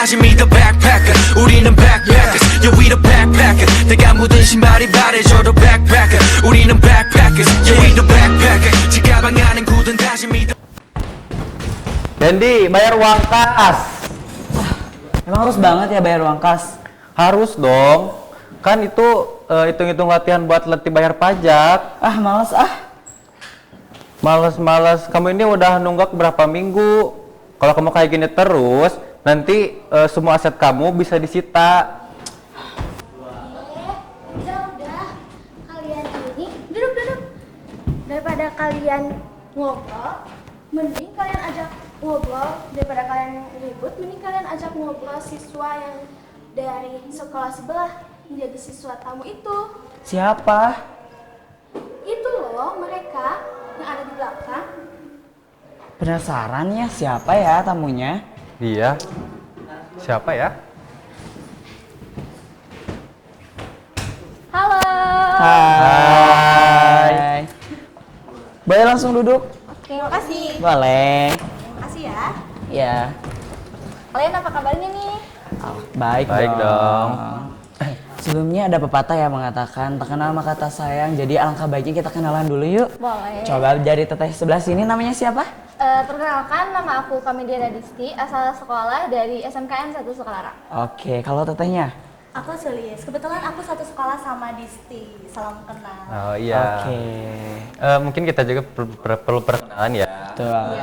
다시 meet the backpacker 우리는 backpackers yeah we the backpacker 내가 묻은 신발이 바래져도 backpacker 우리는 backpackers yeah we the backpacker 지가방 안엔 굳은 다시 meet the Dendi, bayar uang kas. Emang harus banget ya bayar uang kas? Harus dong. Kan itu hitung-hitung latihan buat letih bayar pajak. Ah, males ah. Males-males. Kamu ini udah nunggak berapa minggu. Kalau kamu kayak gini terus, nanti semua aset kamu bisa disita. Udah, kalian ini duduk. Daripada kalian ngobrol, mending kalian ajak ngobrol. Daripada kalian ribut, mending kalian ajak ngobrol siswa yang dari sekolah sebelah menjadi siswa tamu itu. Siapa? Itu loh mereka yang ada di belakang. Penasaran ya siapa ya tamunya? Iya. Siapa ya? Halo. Hai. Boleh langsung duduk? Oke, makasih. Boleh. Makasih ya. Ya. Kalian apa kabarnya nih? Baik Baik dong. Sebelumnya ada pepatah yang mengatakan tak kenal maka tak sayang. Jadi alangkah baiknya kita kenalan dulu yuk. Boleh. Coba dari teteh sebelah sini namanya siapa? Perkenalkan, nama aku Kamidia Radisti, asal sekolah dari SMKN 1 Sukalarang. Oke, kalau tetehnya? Aku Sulis, kebetulan aku satu sekolah sama Disti, salam kenal. Oh iya. Oke. Mungkin kita juga perlu perkenalan ya. Betul.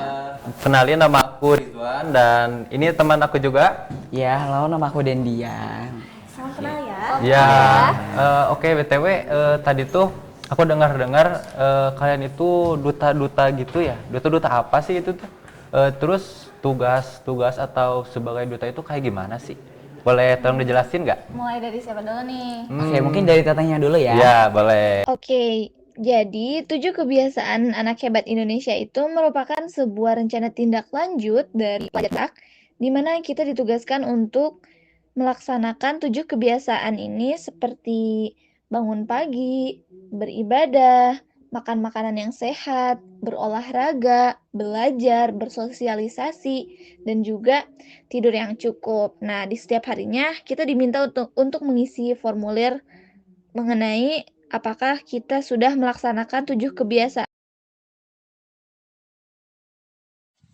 Kenalin, nama aku Ridwan dan ini teman aku juga. Ya, halo, nama aku Dendian. Salam kenal ya. Ya, oke, BTW tadi tuh aku dengar-dengar kalian itu duta-duta gitu ya. Duta-duta apa sih itu tuh? Terus tugas atau sebagai duta itu kayak gimana sih? Boleh tolong dijelasin nggak? Mulai dari siapa dulu nih? Oke, mungkin dari tetehnya dulu ya. Ya, boleh. Oke, jadi 7 kebiasaan anak hebat Indonesia itu merupakan sebuah rencana tindak lanjut dari pelajar di mana kita ditugaskan untuk melaksanakan 7 kebiasaan ini seperti bangun pagi, beribadah, makan makanan yang sehat, berolahraga, belajar, bersosialisasi, dan juga tidur yang cukup. Nah, di setiap harinya kita diminta untuk mengisi formulir mengenai apakah kita sudah melaksanakan 7 kebiasaan.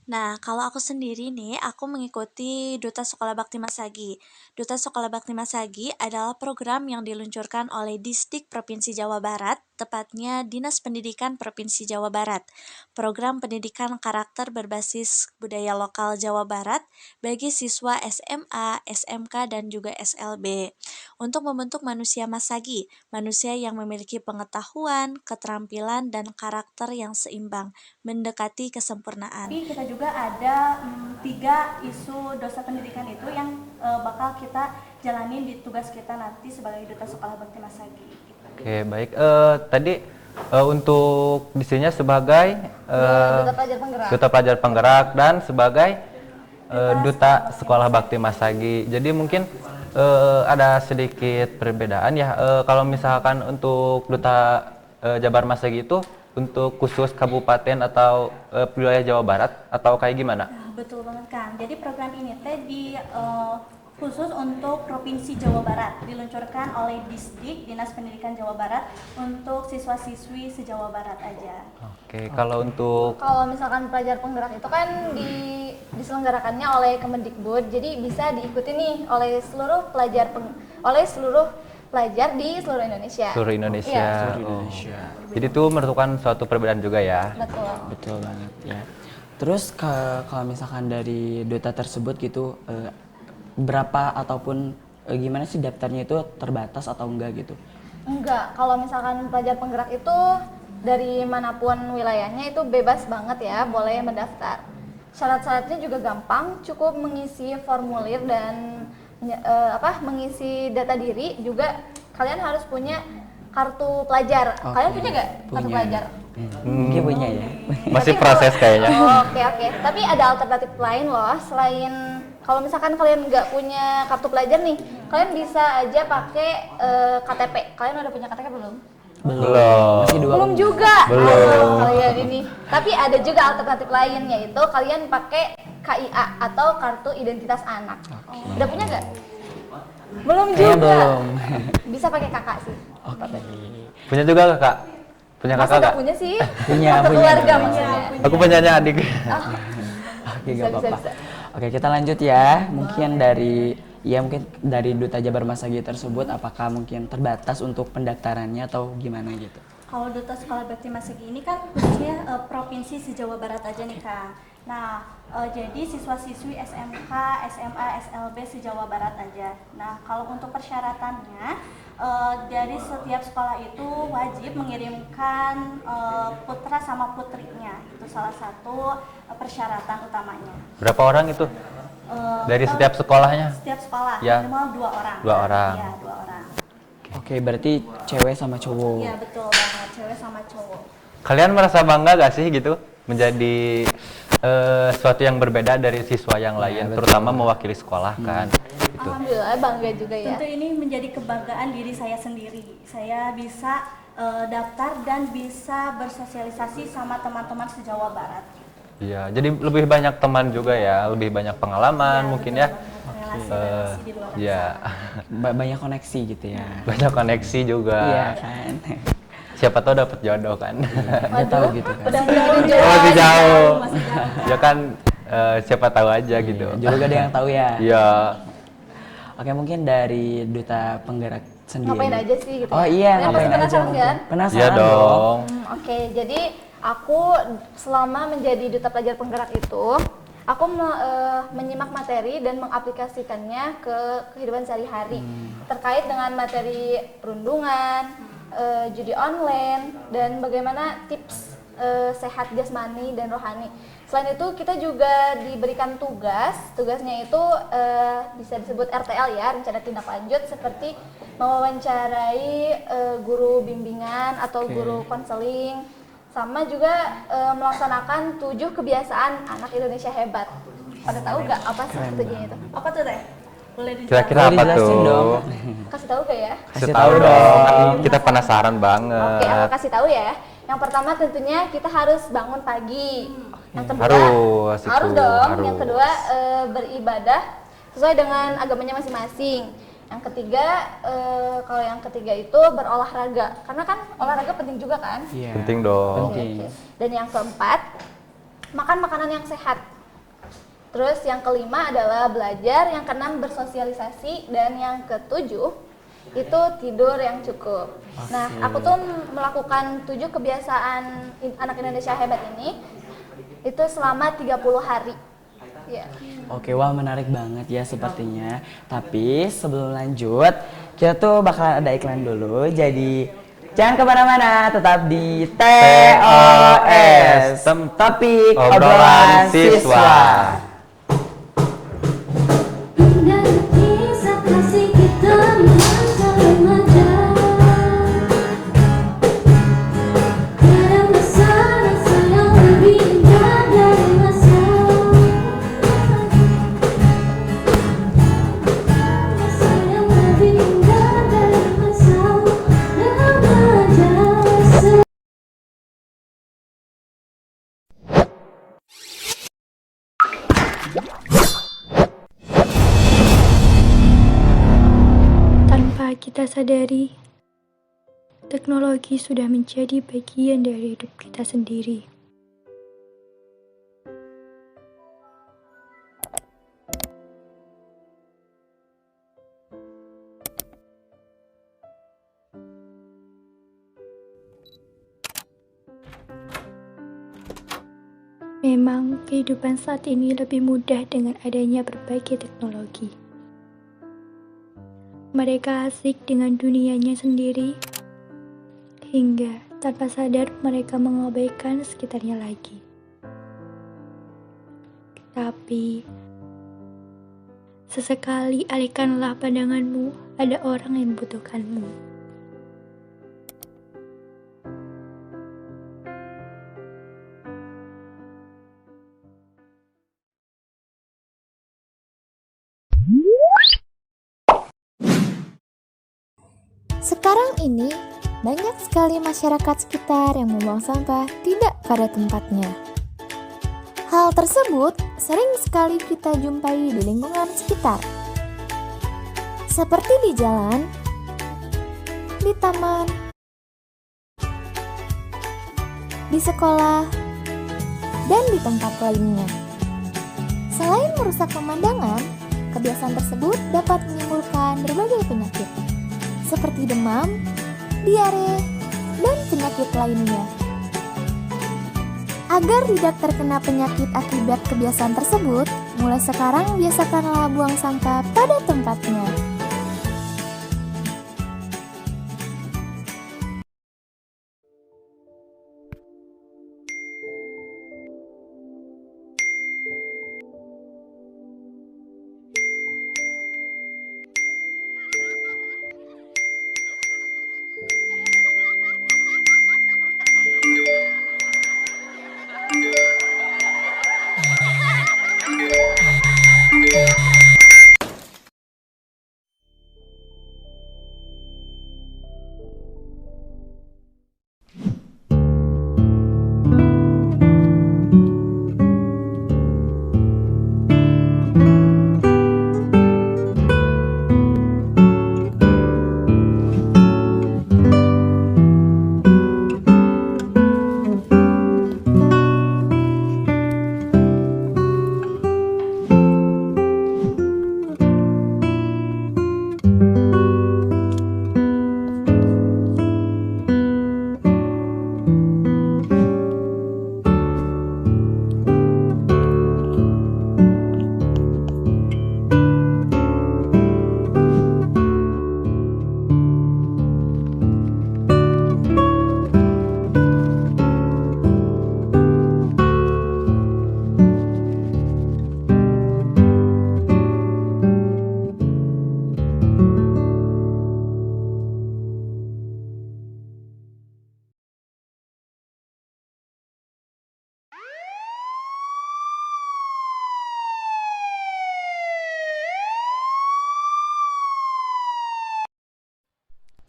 Nah, kalau aku sendiri nih, aku mengikuti Duta Sekolah Bakti Masagi. Duta Sekolah Bakti Masagi adalah program yang diluncurkan oleh Disdik Provinsi Jawa Barat, tepatnya Dinas Pendidikan Provinsi Jawa Barat. Program pendidikan karakter berbasis budaya lokal Jawa Barat bagi siswa SMA, SMK, dan juga SLB. Untuk membentuk manusia Masagi, manusia yang memiliki pengetahuan, keterampilan, dan karakter yang seimbang, mendekati kesempurnaan. Tapi kita juga ada 3 isu dosa pendidikan itu yang bakal kita jalanin di tugas kita nanti sebagai Duta Sekolah Bakti Masagi. Oke, baik. Tadi untuk disininya sebagai Duta Pelajar Penggerak dan sebagai Duta Sekolah Bakti Masagi. Jadi mungkin ada sedikit perbedaan ya. Kalau misalkan untuk Duta Jabar Masagi itu untuk khusus kabupaten atau wilayah Jawa Barat atau kayak gimana? Nah, betul banget kan. Jadi program ini khusus untuk Provinsi Jawa Barat, diluncurkan oleh Disdik Dinas Pendidikan Jawa Barat untuk siswa-siswi se-Jawa Barat aja. Oke, kalau misalkan pelajar penggerak itu kan diselenggarakannya oleh Kemendikbud, jadi bisa diikuti nih oleh seluruh pelajar di seluruh Indonesia. Seluruh Indonesia. Iya. Seluruh Indonesia. Jadi itu merupakan suatu perbedaan juga ya. Betul. Betul banget ya. Terus kalau misalkan dari duta tersebut gitu, berapa ataupun gimana sih daftarnya itu terbatas atau enggak gitu? Enggak, kalau misalkan pelajar penggerak itu dari manapun wilayahnya itu bebas banget ya, boleh mendaftar. Syarat-syaratnya juga gampang, cukup mengisi formulir dan mengisi data diri. Juga kalian harus punya kartu pelajar. Oke. Kalian punya nggak kartu Punya. pelajar? Mungkin punya ya. Masih proses kayaknya. Oke. Tapi ada alternatif lain loh, selain kalau misalkan kalian nggak punya kartu pelajar nih, kalian bisa aja pakai KTP. Kalian udah punya KTP belum? Belum. Masih dua. Belum juga. Belum. Kalian ini. Tapi ada juga alternatif lain, yaitu kalian pakai KIA atau Kartu Identitas Anak. Udah punya nggak? Belum Kayaknya juga. belum. Bisa pakai kakak sih. Oke. Punya juga kakak? Punya Masa kakak nggak nggak? punya sih? Punya, Satu punya keluarga dong. maksudnya. Aku punyanya adik. Oke, Bisa, gak apa-apa. bisa. Oke, kita lanjut ya. Mungkin dari Duta Jabar Masagi tersebut, apakah mungkin terbatas untuk pendaftarannya atau gimana gitu? Kalau Duta Sekolah Bakti Masagi ini kan khususnya provinsi se-Jawa Barat aja nih Kang. Nah, jadi siswa-siswi SMK, SMA, SLB se-Jawa Barat aja. Nah, kalau untuk persyaratannya, dari setiap sekolah itu wajib mengirimkan putra sama putrinya. Itu salah satu persyaratan utamanya. Berapa orang itu? Dari setiap sekolahnya? Setiap sekolah, Ya. minimal 2 orang. 2 orang. Iya, 2 orang. Oke, berarti cewek sama cowok. Iya, betul banget, cewek sama cowok. Kalian merasa bangga gak sih gitu menjadi sesuatu yang berbeda dari siswa yang lain, terutama mewakili sekolah kan? Gitu. Alhamdulillah bangga juga ya. Tentu ini menjadi kebanggaan diri saya sendiri. Saya bisa daftar dan bisa bersosialisasi sama teman-teman se-Jawa Barat. Iya, jadi lebih banyak teman juga ya, lebih banyak pengalaman mungkin ya. Relasi-relasi di luar Iya, Banyak koneksi gitu ya. banyak koneksi juga. Iya kan. Siapa tahu dapat jodoh kan? Udah tahu gitu kan. Udah punya ide Oh, masih jauh. masih jauh. Ya kan, siapa tahu aja gitu. Juga gak ada yang tahu ya. Iya. Oke, mungkin dari Duta Penggerak sendiri. Ngapain aja sih gitu. Oh iya, Kalian ngapain pasti aja penasaran mungkin. kan? Penasaran Iya dong. Oke, jadi aku selama menjadi duta pelajar penggerak itu, aku menyimak materi dan mengaplikasikannya ke kehidupan sehari-hari terkait dengan materi perundungan, judi online, dan bagaimana tips sehat jasmani dan rohani. Selain itu kita juga diberikan tugasnya itu bisa disebut RTL ya, rencana tindak lanjut, seperti mewawancarai guru bimbingan atau guru konseling, sama juga melaksanakan 7 kebiasaan anak Indonesia hebat. Pada tahu nggak apa sih ketujuhnya itu? Apa tuh Teh? Boleh Kira-kira Boleh apa dijelasin tuh? dong. Kasih tahu gak ya? Kasih tahu dong. Kan kita penasaran Oke, aku banget. kasih tahu ya. Yang pertama tentunya kita harus bangun pagi. Yang kedua Harus itu, harus dong. harus. Yang kedua beribadah sesuai dengan agamanya masing-masing. Yang ketiga kalau yang ketiga itu berolahraga. Karena kan olahraga penting juga kan? Iya. Penting dong. Penting. Dan yang keempat, makan makanan yang sehat. Terus yang kelima adalah belajar, yang keenam bersosialisasi, dan yang ketujuh itu tidur yang cukup. Nah, aku tuh melakukan 7 kebiasaan anak Indonesia hebat ini itu selama 30 hari. Ya. Oke, wah menarik banget ya sepertinya. Tapi sebelum lanjut, kita tuh bakal ada iklan dulu. Jadi jangan kemana-mana, tetap di TOS, Topik Obrolan Siswa. Indah kisah kasih kita masa remaja. Kadang masa-masa yang lebih indah dari masa yang lebih indah dari masa remaja. Tanpa kita sadari, teknologi sudah menjadi bagian dari hidup kita sendiri. Memang kehidupan saat ini lebih mudah dengan adanya berbagai teknologi. Mereka asik dengan dunianya sendiri, hingga tanpa sadar mereka mengabaikan sekitarnya lagi. Tapi, sesekali alihkanlah pandanganmu, ada orang yang membutuhkanmu. Sekarang ini, banyak sekali masyarakat sekitar yang membuang sampah tidak pada tempatnya. Hal tersebut sering sekali kita jumpai di lingkungan sekitar, seperti di jalan, di taman, di sekolah, dan di tempat lainnya. Selain merusak pemandangan, kebiasaan tersebut dapat menimbulkan berbagai penyakit, seperti demam, diare, dan penyakit lainnya. Agar tidak terkena penyakit akibat kebiasaan tersebut, mulai sekarang biasakanlah buang sampah pada tempatnya.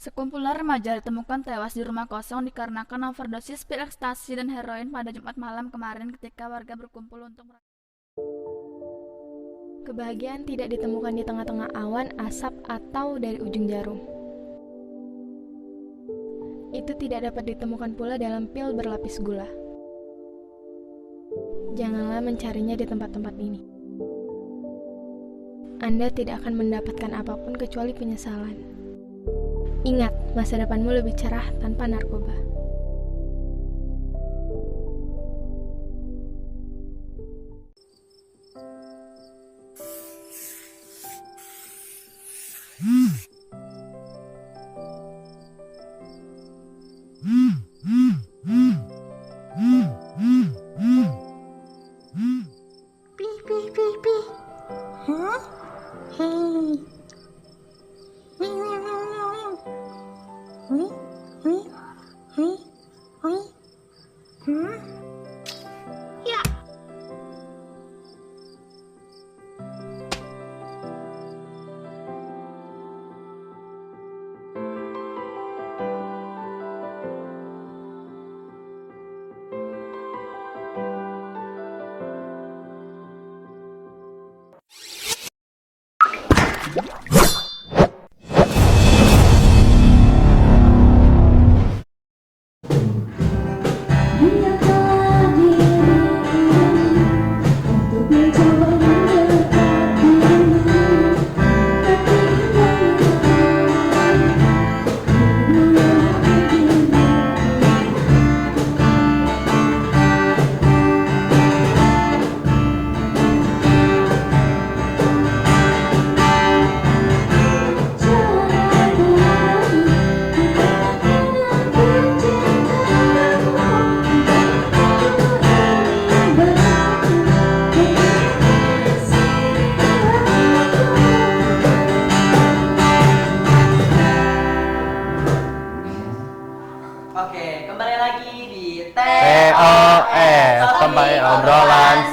Sekumpulan remaja ditemukan tewas di rumah kosong dikarenakan overdosis pil ekstasi dan heroin pada Jumat malam kemarin ketika warga berkumpul untuk Kebahagiaan tidak ditemukan di tengah-tengah awan, asap, atau dari ujung jarum. Itu tidak dapat ditemukan pula dalam pil berlapis gula. Janganlah mencarinya di tempat-tempat ini. Anda tidak akan mendapatkan apapun kecuali penyesalan. Ingat, masa depanmu lebih cerah tanpa narkoba.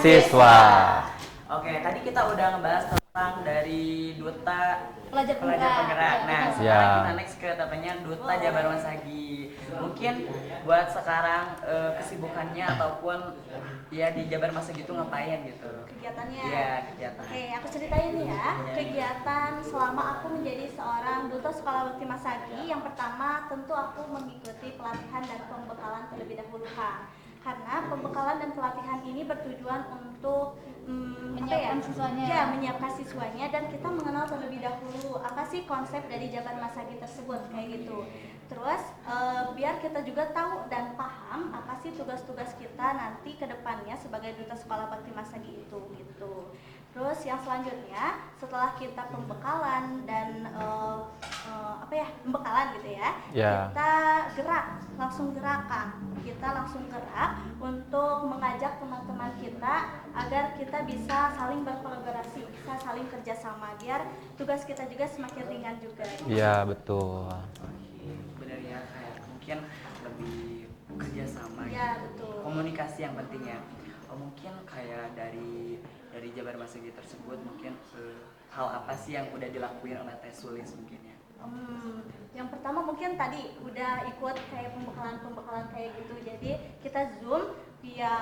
siswa. Oke, tadi kita udah ngebahas tentang dari duta pelajar pelajar penggerak. Nah, Ya. sekarang kita next ke tapanya Duta Jabar Masagi. Mungkin buat sekarang kesibukannya ataupun ya di Jabar Masagi itu ngapain gitu? Kegiatannya. Iya, kegiatan. Oke, aku ceritain nih ya. Kegiatan selama aku menjadi seorang duta Sekolah Bakti Masagi, yang pertama tentu aku mengikuti pelatihan dan pembekalan terlebih dahulu, Kak. Karena pembekalan dan pelatihan ini bertujuan untuk Menyiapkan siswanya. Ya, menyiapkan siswanya dan kita mengenal terlebih dahulu apa sih konsep dari Jabar Masagi tersebut kayak gitu. Terus biar kita juga tahu dan paham apa sih tugas-tugas kita nanti ke depannya sebagai duta Sekolah Bakti Masagi itu gitu. Terus yang selanjutnya setelah kita pembekalan dan pembekalan gitu ya, kita langsung gerak untuk mengajak teman-teman kita agar kita bisa saling berkolaborasi, bisa saling kerjasama biar tugas kita juga semakin ringan juga. Iya, betul. Benar ya, kayak mungkin lebih kerjasama. Ya, betul. Komunikasi yang pentingnya. Mungkin kayak dari Jabar Masagi tersebut mungkin hal apa sih yang udah dilakuin oleh Teh Sulis mungkin ya? Yang pertama mungkin tadi udah ikut kayak pembekalan kayak gitu. Jadi kita Zoom via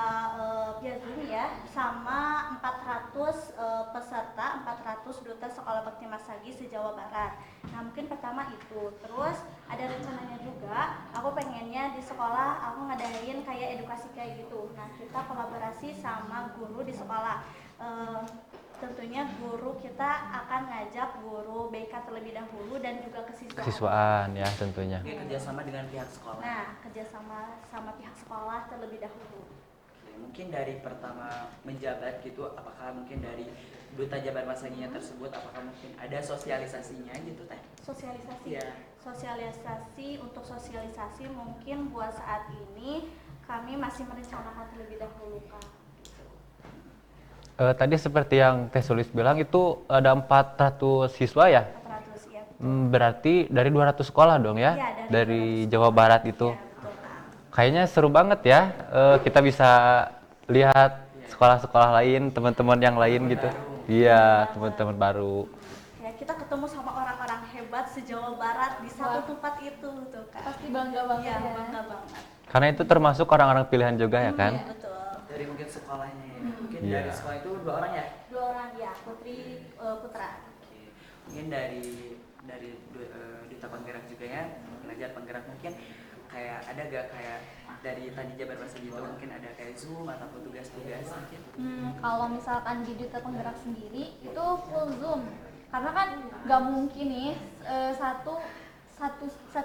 Zoom ya sama 400 peserta, 400 duta Sekolah Bakti Masagi se-Jawa Barat. Nah, mungkin pertama itu. Terus ada rencananya juga, aku pengennya di sekolah aku ngadain kayak edukasi kayak gitu. Nah, kita kolaborasi sama guru di sekolah. Tentunya guru kita akan ngajak guru BK terlebih dahulu dan juga Kesiswaan ya tentunya. Oke, kerjasama dengan pihak sekolah. Nah, kerjasama sama pihak sekolah terlebih dahulu. Oke, mungkin dari pertama menjabat gitu, apakah mungkin dari Duta Jabar Masaginya tersebut, apakah mungkin ada sosialisasinya gitu Teh? Sosialisasi. Iya. Untuk sosialisasi mungkin buat saat ini kami masih merencanakan terlebih dahulu, Kak. Tadi seperti yang Teh Sulis bilang itu ada 400 siswa ya? 400 ya. Berarti dari 200 sekolah dong ya? Iya, dari Jawa Barat itu. Ya, betul, Kak. Kayaknya seru banget ya, kita bisa lihat sekolah-sekolah lain, teman-teman yang lain gitu. Iya, teman-teman baru. Ya, kita ketemu sama orang-orang hebat se-Jawa Barat di satu tempat itu tuh, Kak. Pasti bangga banget Ya, ya. bangga banget. Karena itu termasuk orang-orang pilihan juga ya kan? Ya, betul. Dari mungkin sekolahnya ya. Mungkin Iya. dari sekolah itu 2 orang ya? 2 orang ya, Putri Putra. Oke. Mungkin dari Duta Penggerak juga ya, pelajar penggerak mungkin kayak ada gak kayak dari tadi Jabar Masagi itu mungkin ada kayak Zoom ataupun tugas-tugas mungkin? Kalau misalkan di Duta Penggerak sendiri itu full Zoom, karena kan nggak mungkin nih satu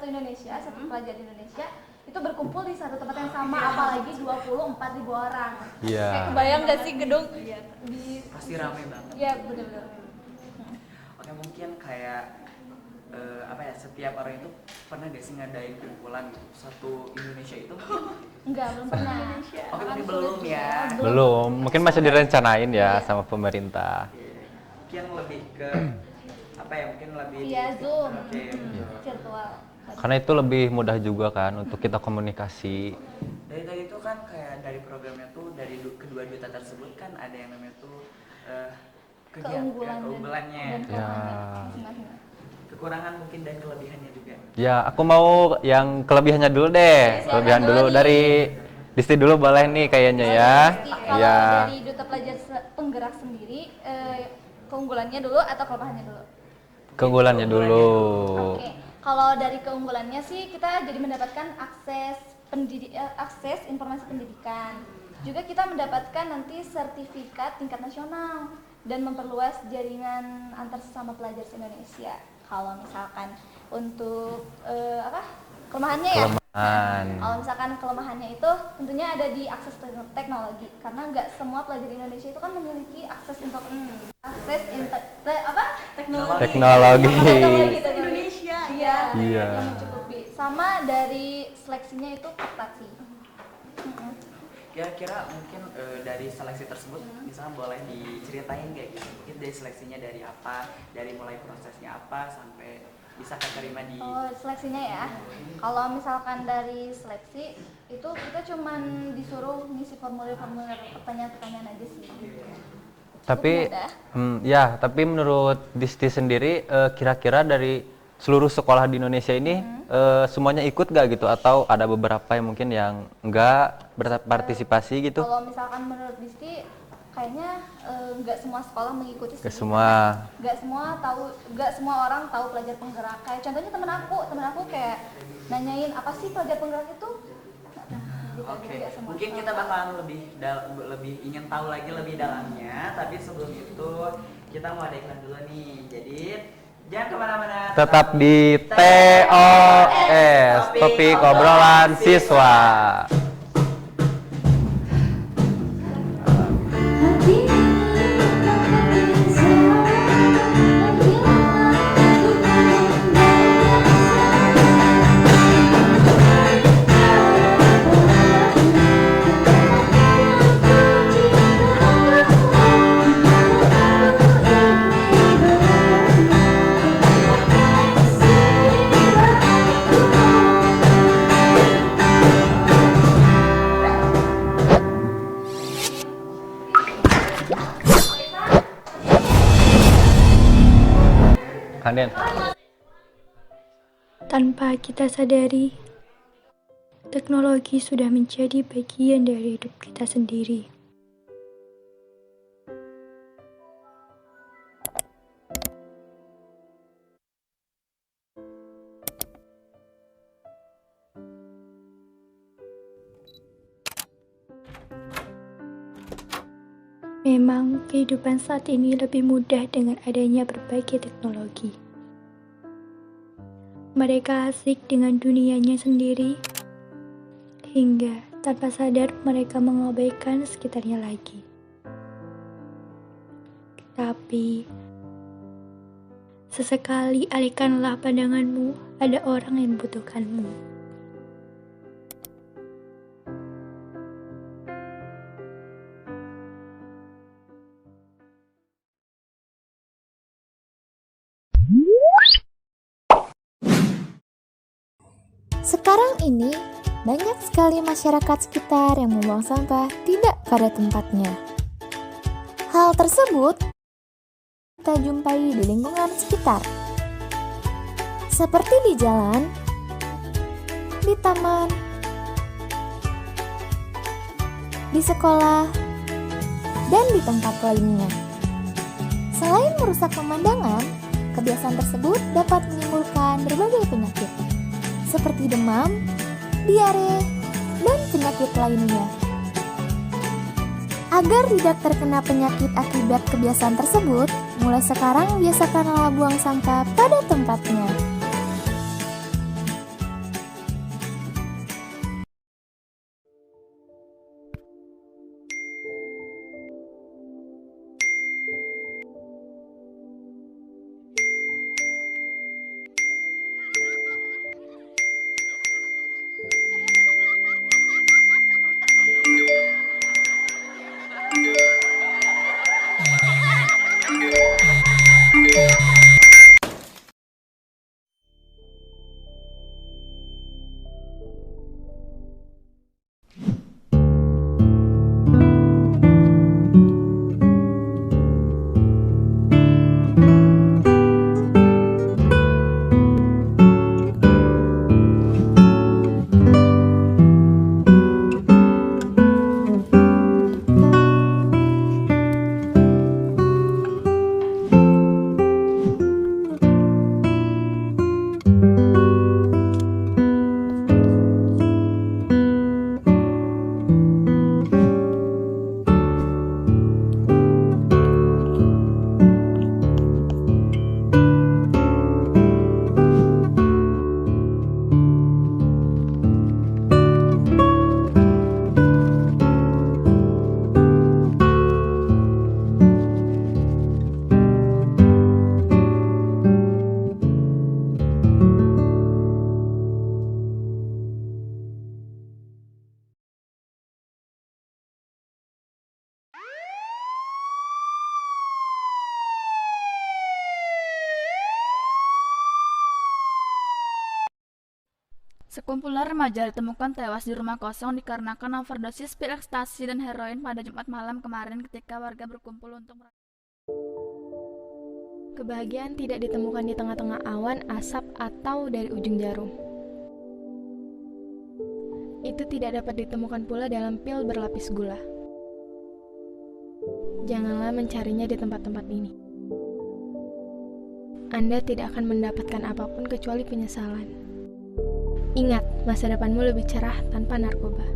Indonesia, satu pelajar di Indonesia itu berkumpul di satu tempat yang sama, apalagi 24.000 orang. Iya. Kayak kebayang nggak sih gedung di Pasti ramai banget. Iya, benar-benar. Oke, mungkin kayak setiap orang itu pernah gak sih ngadain kumpulan satu Indonesia itu? Enggak, belum pernah. Oke, mungkin belum ya. Belum, mungkin masih direncanain ya sama pemerintah. Mungkin lebih ke mungkin lebih Via Zoom, Oke. virtual. Karena itu lebih mudah juga kan untuk kita komunikasi. Dari tadi itu kan kayak dari programnya tuh dari kedua duta tersebut kan ada yang namanya tuh keunggulannya, dan Ya. masing-masing. kekurangan mungkin dan kelebihannya juga. Ya, aku mau yang kelebihannya dulu deh. Kelebihan dulu dari Disti dulu boleh nih kayaknya ya. Kalau Ya. dari Duta Pelajar Penggerak sendiri, keunggulannya dulu atau kelemahannya dulu? Keunggulannya dulu. Oke, kalau dari keunggulannya sih kita jadi mendapatkan akses informasi pendidikan. Juga kita mendapatkan nanti sertifikat tingkat nasional dan memperluas jaringan antar sesama pelajar se-Indonesia. Kalau misalkan untuk kelemahannya ya. Kalau misalkan kelemahannya itu tentunya ada di akses teknologi, karena nggak semua pelajar Indonesia itu kan memiliki akses Teknologi. Indonesia Iya, Iya. yang mencukupi. Sama dari seleksinya itu ketat sih. Kira-kira mungkin dari seleksi tersebut misalnya boleh diceritain kayak gitu. Mungkin dari seleksinya dari apa, dari mulai prosesnya apa sampai bisa keterima di Seleksinya ya. Kalau misalkan dari seleksi itu kita cuman disuruh ngisi formulir pertanyaan-pertanyaan aja sih. Tapi mudah. tapi menurut Disti sendiri kira-kira dari seluruh sekolah di Indonesia ini semuanya ikut gak gitu atau ada beberapa yang mungkin yang enggak berpartisipasi gitu? Kalau misalkan menurut Disti kayaknya nggak semua sekolah mengikuti sih. Nggak semua orang tahu pelajar penggerak. Kayak contohnya temen aku kayak nanyain apa sih pelajar penggerak itu. Oke, mungkin kita bakalan lebih ingin tahu lagi lebih dalamnya, tapi sebelum itu kita mau ada iklan dulu nih. Jadi jangan kemana-mana. Tetap di TOS, Topik Obrolan Siswa. Anden. Tanpa kita sadari, teknologi sudah menjadi bagian dari hidup kita sendiri. Memang kehidupan saat ini lebih mudah dengan adanya berbagai teknologi. Mereka asik dengan dunianya sendiri, hingga tanpa sadar mereka mengabaikan sekitarnya lagi. Tapi, sesekali alihkanlah pandanganmu, ada orang yang membutuhkanmu. Sekarang ini, banyak sekali masyarakat sekitar yang membuang sampah tidak pada tempatnya. Hal tersebut kita jumpai di lingkungan sekitar, seperti di jalan, di taman, di sekolah, dan di tempat lainnya. Selain merusak pemandangan, kebiasaan tersebut dapat menimbulkan berbagai penyakit, seperti demam, diare, dan penyakit lainnya. Agar tidak terkena penyakit akibat kebiasaan tersebut, mulai sekarang biasakanlah buang sampah pada tempatnya. Sekumpulan remaja ditemukan tewas di rumah kosong dikarenakan overdosis pil ekstasi dan heroin pada Jumat malam kemarin ketika warga berkumpul untuk Kebahagiaan tidak ditemukan di tengah-tengah awan, asap, atau dari ujung jarum. Itu tidak dapat ditemukan pula dalam pil berlapis gula. Janganlah mencarinya di tempat-tempat ini. Anda tidak akan mendapatkan apapun kecuali penyesalan. Ingat, masa depanmu lebih cerah tanpa narkoba.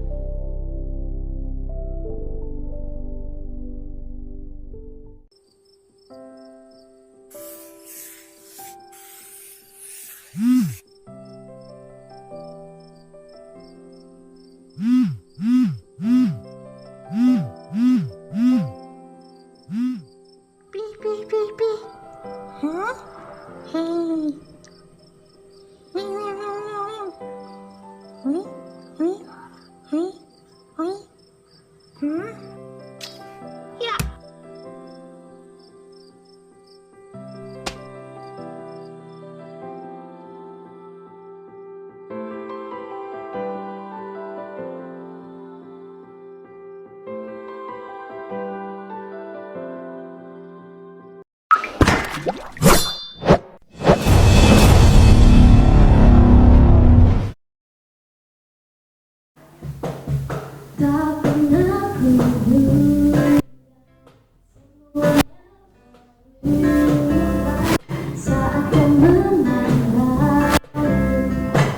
Tak pernah ku saat kau menangis depan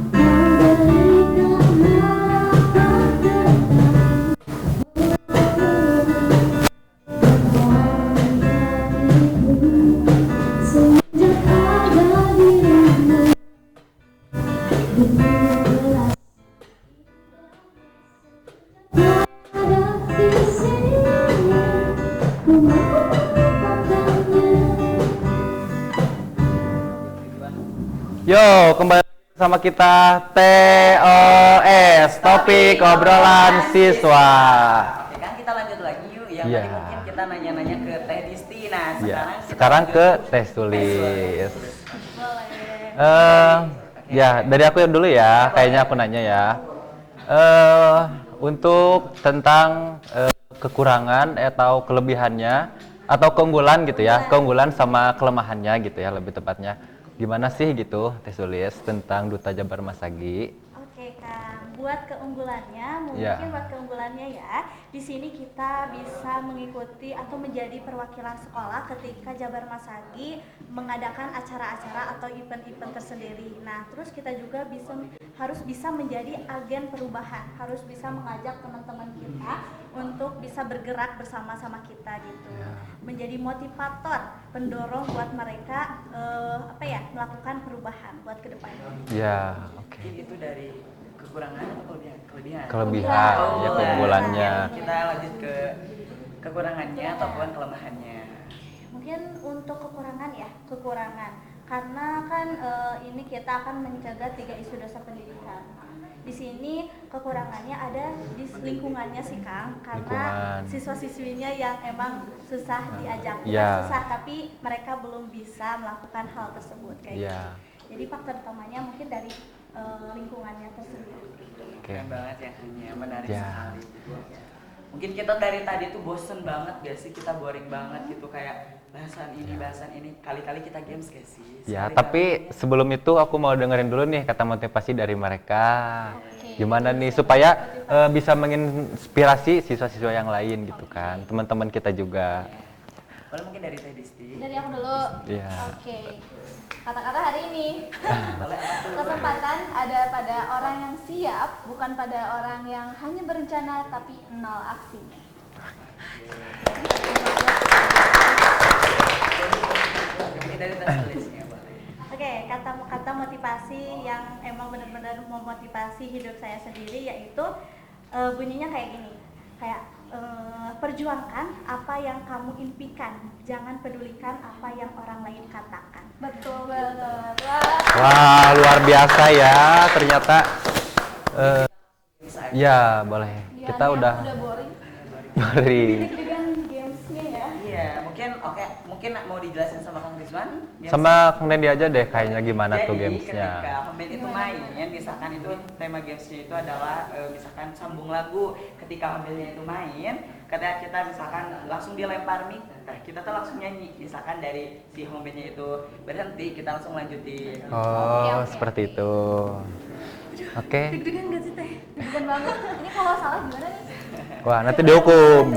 hati ini, kau berikan nafas tentang semenjak ada dirimu. Yo, kembali sama kita TOS, topik obrolan siswa. Oke kan, kita lanjut lagi yuk. Yang Iya. tadi mungkin kita nanya-nanya ke Teh Disti. Nah, Ya, sekarang sekarang ke tes tulis. Ya, dari aku dulu ya, kayaknya aku nanya ya. Untuk tentang kekurangan atau kelebihannya atau keunggulan gitu ya, keunggulan sama kelemahannya gitu ya lebih tepatnya. Gimana sih gitu Teh Sulis tentang Duta Jabar Masagi? Oke Kang, buat keunggulannya, mungkin Ya. buat keunggulannya ya, di sini kita bisa mengikuti atau menjadi perwakilan sekolah ketika Jabar Masagi mengadakan acara-acara atau event-event tersendiri. Nah, terus kita juga harus bisa menjadi agen perubahan, harus bisa mengajak teman-teman kita untuk bisa bergerak bersama-sama kita gitu, menjadi motivator, pendorong buat mereka melakukan perubahan buat kedepannya. Ya, oke. mungkin itu dari kekurangan atau kelebihan? Kelebihan, ya keunggulannya. Kita lanjut ke kekurangannya ataupun kelemahannya. Mungkin untuk kekurangan karena kan ini kita akan menjaga 3 isu dasar pendidikan. Di sini kekurangannya ada di lingkungannya sih Kang, karena siswa-siswinya yang emang susah diajak, bukan susah tapi mereka belum bisa melakukan hal tersebut kayak gitu. Jadi faktor utamanya mungkin dari lingkungannya tersebut. Keren banget ya, hanya menarik sekali. Mungkin kita dari tadi tuh bosen banget, biasa kita boring banget gitu kayak bahasan ini, kali-kali kita games gak sih? Ya, tapi sebelum itu aku mau dengerin dulu nih kata motivasi dari mereka. Gimana nih supaya bisa menginspirasi siswa-siswa yang lain gitu kan, teman-teman kita juga. Boleh mungkin dari Teh Disti? Dari aku dulu. Iya. Oke. Kata-kata hari ini. Kesempatan ada pada orang yang siap, bukan pada orang yang hanya berencana tapi nol aksi. Dari Teh Sulisnya boleh. Oke, kata motivasi yang emang benar-benar memotivasi hidup saya sendiri yaitu bunyinya kayak gini. Kayak perjuangkan apa yang kamu impikan, jangan pedulikan apa yang orang lain katakan. Betul banget. Wah, luar biasa ya ternyata. Ya, boleh. Ya, Kita udah boring. boring. Dengan gamesnya ya. Iya, mungkin mungkin mau dijelasin sama Kang Rizwan? Sama Kang Dendi aja deh kayaknya gimana tuh Jadi gamesnya. ketika home band itu main, misalkan itu tema gamesnya itu adalah misalkan sambung lagu. Ketika home bandnya itu main, ketika kita misalkan langsung dilempar mic, nah kita tuh langsung nyanyi. Misalkan dari si home bandnya itu berhenti, kita langsung lanjutin. Oh, seperti itu. Oke. Deg-degan gak sih Teh? Deg-degan banget. Ini kalau salah gimana nih? Wah, nanti dihukum.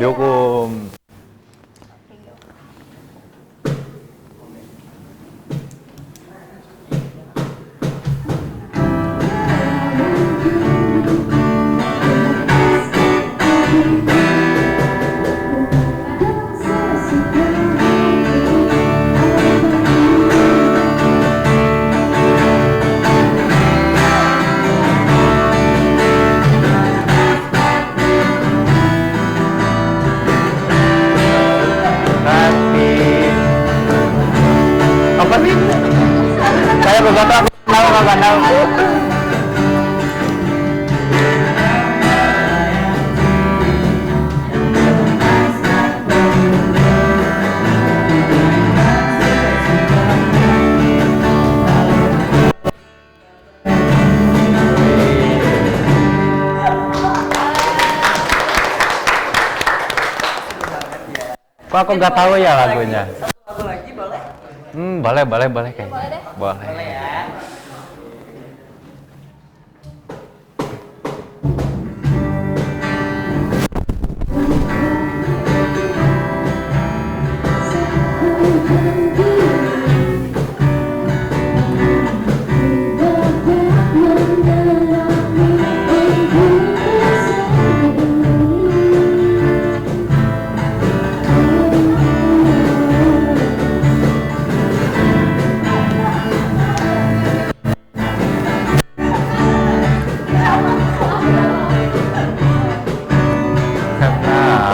Apa sih? Saya beberapa nggak tahu. Kok aku nggak tahu ya lagunya? Lagu lagi boleh? Boleh kayaknya. Boleh. Boleh ya.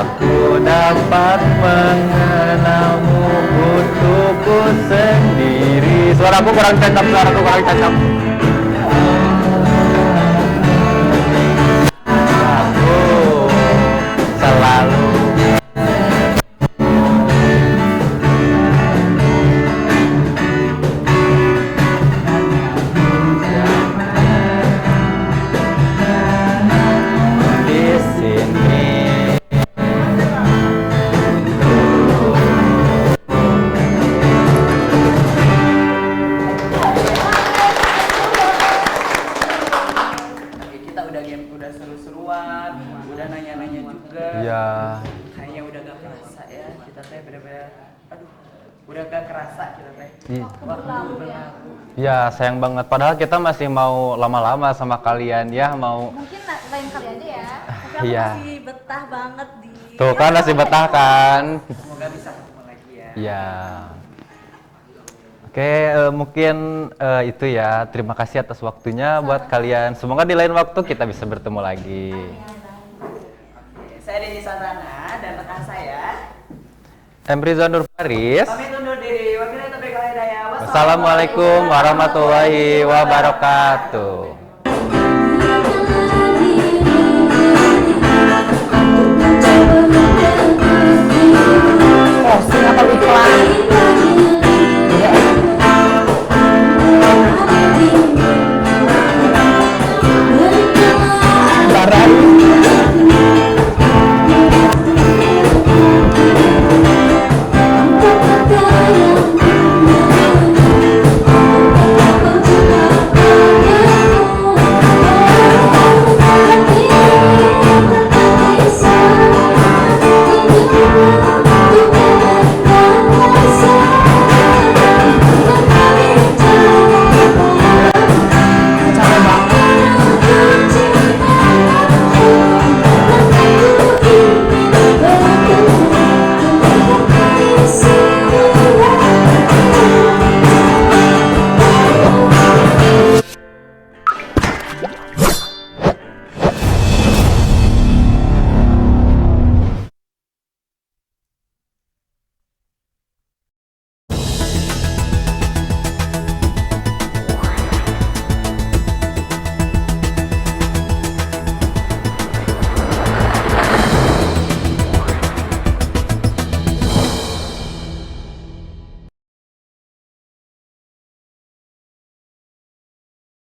Aku dapat mengenalmu untukku sendiri. Suaraku kurang cocok. Aku selalu di sini. Kita udah game, udah seru-seruan, udah nanya-nanya juga. Iya. Kayaknya udah gak kerasa ya, kita teh bener-bener, aduh, udah gak kerasa kita teh. Iya. Waktu berlalu. Ya, sayang banget. Padahal kita masih mau lama-lama sama kalian ya, mau. Mungkin lain kali aja ya. Tapi aku Iya. masih betah banget di Tuh kan masih betah kan? Semoga bisa ketemu lagi ya. Ya. Oke, mungkin itu ya. Terima kasih atas waktunya buat kalian. Semoga di lain waktu kita bisa bertemu lagi. Oke, saya Denny Santana dan rekan saya. Emriza Nur Faris. Pamit undur diri. Wabillahi taufiq wal hidayah. Wassalamualaikum warahmatullahi wabarakatuh.